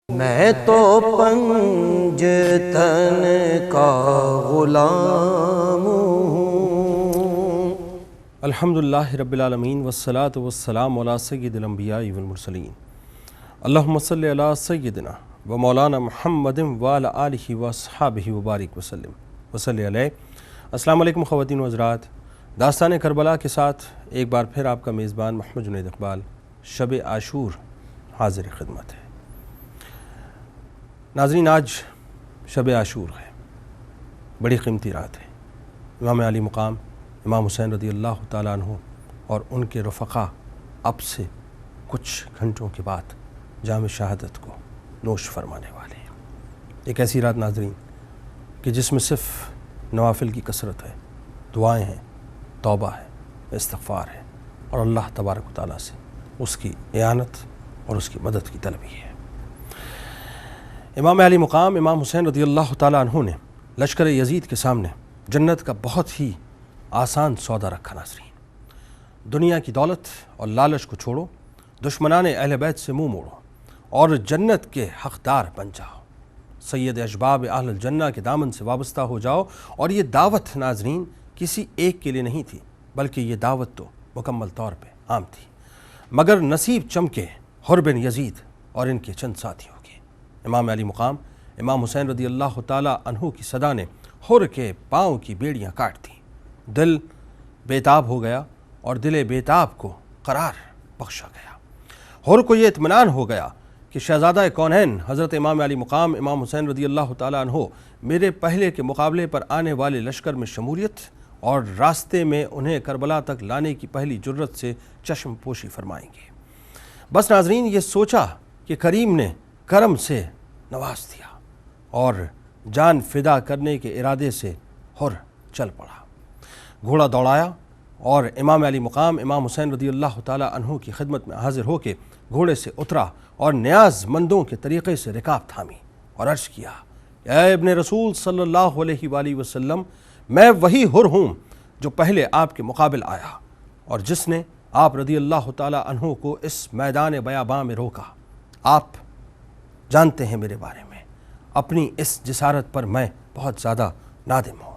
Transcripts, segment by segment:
میں تو پنج تن کا غلام ہوں۔ الحمدللہ رب العالمین والصلاة والسلام علی سید الانبیاء والمرسلین، اللہم صلی علی سیدنا و مولانا محمد وعلی آلہ واصحابہ وبارک وسلم وصلی علیہ۔ السلام علیکم خواتین و حضرات، داستان کربلا کے ساتھ ایک بار پھر آپ کا میزبان محمد جنید اقبال شب عاشور حاضر خدمت ہے۔ ناظرین، آج شب عاشور ہے، بڑی قیمتی رات ہے۔ امام علی مقام امام حسین رضی اللہ تعالیٰ عنہ اور ان کے رفقا اب سے کچھ گھنٹوں کے بعد جام شہادت کو نوش فرمانے والے ہیں۔ ایک ایسی رات ناظرین کہ جس میں صرف نوافل کی کثرت ہے، دعائیں ہیں، توبہ ہے، استغفار ہے اور اللہ تبارک و تعالیٰ سے اس کی اعانت اور اس کی مدد کی طلبی ہے۔ امام علی مقام امام حسین رضی اللہ تعالیٰ عنہ نے لشکر یزید کے سامنے جنت کا بہت ہی آسان سودا رکھا۔ ناظرین، دنیا کی دولت اور لالچ کو چھوڑو، دشمنان اہل بیت سے منہ موڑو اور جنت کے حقدار بن جاؤ، سید اشباب اہل الجنہ کے دامن سے وابستہ ہو جاؤ۔ اور یہ دعوت ناظرین کسی ایک کے لیے نہیں تھی، بلکہ یہ دعوت تو مکمل طور پہ عام تھی، مگر نصیب چمکے حر بن یزید اور ان کے چند ساتھیوں کے۔ امام علی مقام امام حسین رضی اللہ تعالیٰ عنہ کی صدا نے حر کے پاؤں کی بیڑیاں کاٹ دیں، دل بیتاب ہو گیا اور دل بیتاب کو قرار بخشا گیا۔ حر کو یہ اطمینان ہو گیا کہ شہزادہ کونین حضرت امام علی مقام امام حسین رضی اللہ تعالیٰ عنہ میرے پہلے کے مقابلے پر آنے والے لشکر میں شمولیت اور راستے میں انہیں کربلا تک لانے کی پہلی جرت سے چشم پوشی فرمائیں گے۔ بس ناظرین، یہ سوچا کہ کریم نے کرم سے نواز دیا اور جان فدا کرنے کے ارادے سے حر چل پڑا، گھوڑا دوڑایا اور امام علی مقام امام حسین رضی اللہ تعالیٰ عنہ کی خدمت میں حاضر ہو کے گھوڑے سے اترا اور نیاز مندوں کے طریقے سے رکاب تھامی اور عرض کیا، اے ابن رسول صلی اللہ علیہ وآلہ وسلم، میں وہی حر ہوں جو پہلے آپ کے مقابل آیا اور جس نے آپ رضی اللہ تعالیٰ عنہ کو اس میدان بیاباں میں روکا۔ آپ جانتے ہیں میرے بارے میں، اپنی اس جسارت پر میں بہت زیادہ نادم ہوں،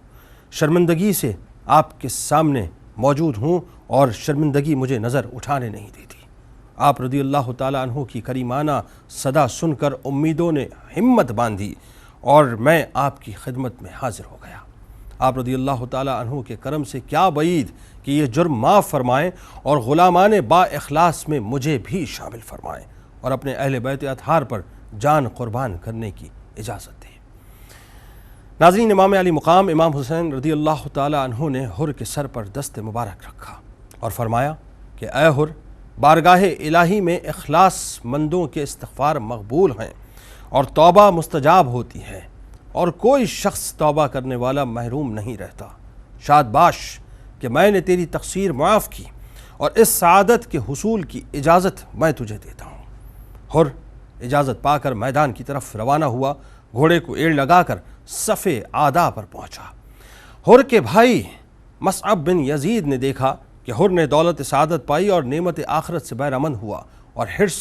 شرمندگی سے آپ کے سامنے موجود ہوں اور شرمندگی مجھے نظر اٹھانے نہیں دیتی۔ آپ رضی اللہ تعالیٰ عنہ کی کریمانہ صدا سن کر امیدوں نے ہمت باندھی اور میں آپ کی خدمت میں حاضر ہو گیا۔ آپ رضی اللہ تعالیٰ عنہ کے کرم سے کیا بعید کہ یہ جرم معاف فرمائیں اور غلامان با اخلاص میں مجھے بھی شامل فرمائیں اور اپنے اہل بیت اطہار پر جان قربان کرنے کی اجازت دیں۔ ناظرین، امام علی مقام امام حسین رضی اللہ تعالیٰ عنہ نے حر کے سر پر دست مبارک رکھا اور فرمایا کہ اے حر، بارگاہ الہی میں اخلاص مندوں کے استغفار مقبول ہیں اور توبہ مستجاب ہوتی ہے اور کوئی شخص توبہ کرنے والا محروم نہیں رہتا۔ شاد باش کہ میں نے تیری تقصیر معاف کی اور اس سعادت کے حصول کی اجازت میں تجھے دیتا ہوں۔ حر اجازت پا کر میدان کی طرف روانہ ہوا، گھوڑے کو ایڑ لگا کر صف اعداء پر پہنچا۔ حر کے بھائی مصعب بن یزید نے دیکھا کہ حر نے دولت سعادت پائی اور نعمت آخرت سے بہرمند ہوا اور حرص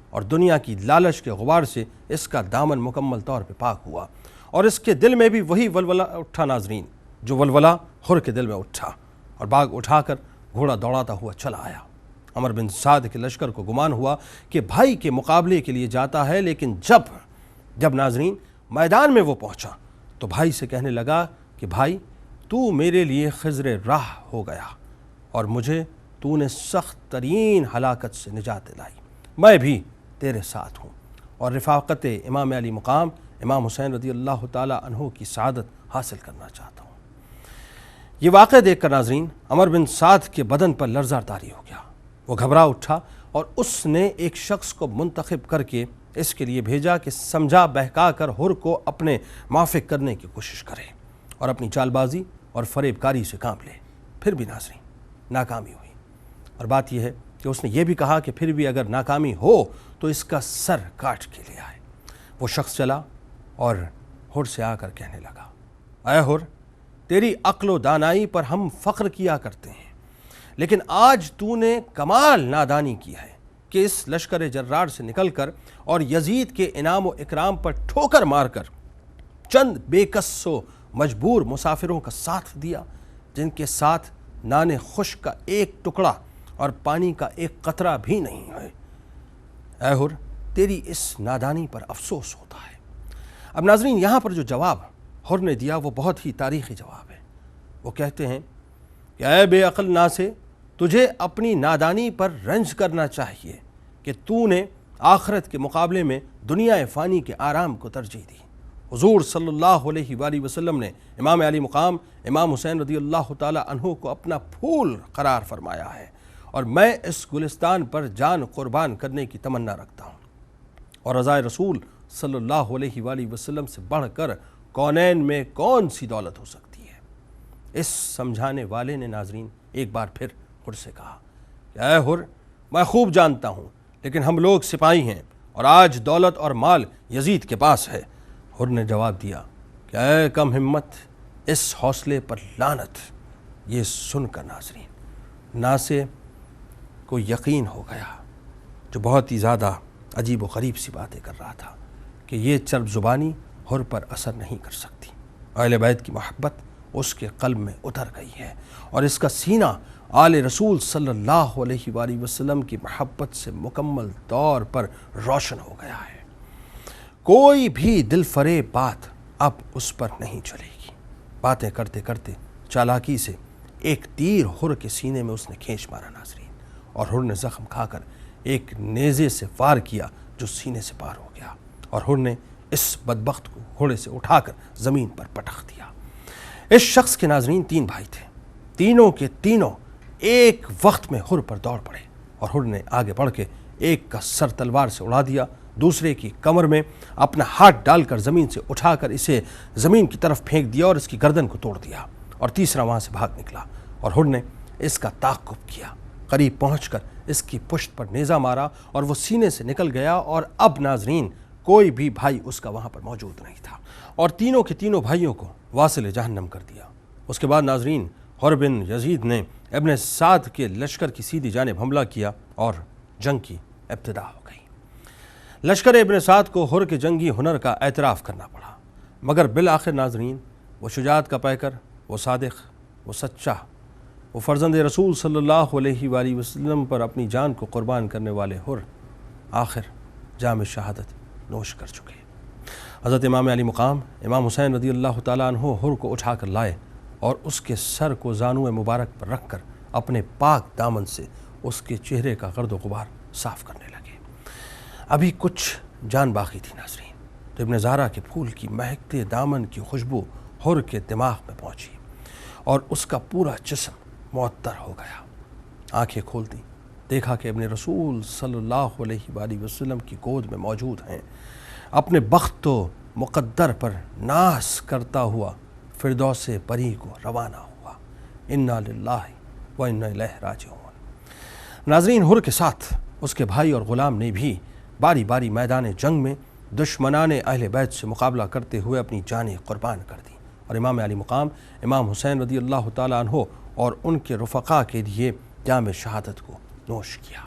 اور دنیا کی لالچ کے غبار سے اس کا دامن مکمل طور پہ پاک ہوا اور اس کے دل میں بھی وہی ولولہ اٹھا ناظرین جو ولولہ حر کے دل میں اٹھا، اور باغ اٹھا کر گھوڑا دوڑاتا ہوا چلا آیا۔ عمر بن سعد کے لشکر کو گمان ہوا کہ بھائی کے مقابلے کے لیے جاتا ہے، لیکن جب ناظرین میدان میں وہ پہنچا تو بھائی سے کہنے لگا کہ بھائی، تو میرے لیے خضر راہ ہو گیا اور مجھے تو نے سخت ترین ہلاکت سے نجات دلائی، میں بھی تیرے ساتھ ہوں اور رفاقت امام علی مقام امام حسین رضی اللہ تعالیٰ عنہ کی سعادت حاصل کرنا چاہتا ہوں۔ یہ واقعہ دیکھ کر ناظرین عمر بن سعد کے بدن پر لرزہ طاری ہو گیا، وہ گھبرا اٹھا اور اس نے ایک شخص کو منتخب کر کے اس کے لیے بھیجا کہ سمجھا بہکا کر حر کو اپنے موافق کرنے کی کوشش کرے اور اپنی چال بازی اور فریب کاری سے کام لے۔ پھر بھی ناظرین ناکامی ہوئی، اور بات یہ ہے کہ اس نے یہ بھی کہا کہ پھر بھی اگر ناکامی ہو تو اس کا سر کاٹ کے لے آئے۔ وہ شخص چلا اور حر سے آ کر کہنے لگا، اے حر، تیری عقل و دانائی پر ہم فخر کیا کرتے ہیں، لیکن آج تو نے کمال نادانی کی ہے۔ کہ اس لشکر جرار سے نکل کر اور یزید کے انعام و اکرام پر ٹھوکر مار کر چند بے کس و مجبور مسافروں کا ساتھ دیا، جن کے ساتھ نان خشک کا ایک ٹکڑا اور پانی کا ایک قطرہ بھی نہیں ہے۔ اے حر، تیری اس نادانی پر افسوس ہوتا ہے۔ اب ناظرین، یہاں پر جو جواب حر نے دیا وہ بہت ہی تاریخی جواب ہے۔ وہ کہتے ہیں کہ اے بے عقل ناسے، تجھے اپنی نادانی پر رنج کرنا چاہیے کہ تو نے آخرت کے مقابلے میں دنیا فانی کے آرام کو ترجیح دی۔ حضور صلی اللہ علیہ وآلہ وسلم نے امام علی مقام امام حسین رضی اللہ تعالی عنہ کو اپنا پھول قرار فرمایا ہے، اور میں اس گلستان پر جان قربان کرنے کی تمنا رکھتا ہوں، اور رضائے رسول صلی اللہ علیہ وآلہ وسلم سے بڑھ کر کونین میں کون سی دولت ہو سکتی ہے۔ اس سمجھانے والے نے ناظرین ایک بار پھر حر سے کہا کہ اے حر، میں خوب جانتا ہوں، لیکن ہم لوگ سپاہی ہیں اور آج دولت اور مال یزید کے پاس ہے۔ حر نے جواب دیا کہ اے کم ہمت، اس حوصلے پر لعنت۔ یہ سن کر ناظرین ناسے کو یقین ہو گیا، جو بہت ہی زیادہ عجیب و غریب سی باتیں کر رہا تھا، کہ یہ چرب زبانی حر پر اثر نہیں کر سکتی۔ اہل بیت کی محبت اس کے قلب میں اتر گئی ہے، اور اس کا سینہ آل رسول صلی اللہ علیہ وآلہ وسلم کی محبت سے مکمل طور پر روشن ہو گیا ہے۔ کوئی بھی دل فریب بات اب اس پر نہیں چلے گی۔ باتیں کرتے کرتے چالاکی سے ایک تیر حر کے سینے میں اس نے کھینچ مارا ناظرین، اور حر نے زخم کھا کر ایک نیزے سے وار کیا جو سینے سے پار ہو گیا، اور حر نے اس بدبخت کو گھوڑے سے اٹھا کر زمین پر پٹخ دیا۔ اس شخص کے ناظرین 3 بھائی تھے، تینوں کے تینوں ایک وقت میں حر پر دوڑ پڑے، اور حر نے آگے بڑھ کے ایک کا سر تلوار سے اڑا دیا، دوسرے کی کمر میں اپنا ہاتھ ڈال کر زمین سے اٹھا کر اسے زمین کی طرف پھینک دیا اور اس کی گردن کو توڑ دیا، اور تیسرا وہاں سے بھاگ نکلا، اور حر نے اس کا تعاقب کیا، قریب پہنچ کر اس کی پشت پر نیزہ مارا، اور وہ سینے سے نکل گیا، اور اب ناظرین کوئی بھی بھائی اس کا وہاں پر موجود نہیں تھا، اور تینوں کے تینوں بھائیوں کو واصل جہنم کر دیا۔ اس کے بعد ناظرین حر بن یزید نے ابن سعد کے لشکر کی سیدھی جانب حملہ کیا، اور جنگ کی ابتدا ہو گئی۔ لشکر ابن سعد کو حر کے جنگی ہنر کا اعتراف کرنا پڑا، مگر بالآخر ناظرین وہ شجاعت کا پیکر، وہ صادق، وہ سچا، وہ فرزند رسول صلی اللہ علیہ وآلہ وسلم پر اپنی جان کو قربان کرنے والے حر آخر جام شہادت نوش کر چکے۔ حضرت امام علی مقام امام حسین رضی اللہ تعالیٰ عنہ حر کو اٹھا کر لائے، اور اس کے سر کو زانو مبارک پر رکھ کر اپنے پاک دامن سے اس کے چہرے کا گرد و غبار صاف کرنے لگے۔ ابھی کچھ جان باقی تھی ناظرین، تو ابن زہرا کے پھول کی مہکتے دامن کی خوشبو حر کے دماغ میں پہنچی، اور اس کا پورا جسم معطر ہو گیا۔ آنکھیں کھولتی، دیکھا کہ ابن رسول صلی اللہ علیہ وآلہ وسلم کی گود میں موجود ہیں، اپنے بخت و مقدر پر ناز کرتا ہوا فردوس بری کو روانہ ہوا۔ انا للہ و انا الیہ راجعون۔ ناظرین حر کے ساتھ اس کے بھائی اور غلام نے بھی باری باری میدان جنگ میں دشمنان اہل بیت سے مقابلہ کرتے ہوئے اپنی جانیں قربان کر دیں، اور امام علی مقام امام حسین رضی اللہ تعالیٰ عنہ اور ان کے رفقا کے لیے جام شہادت کو نوش کیا۔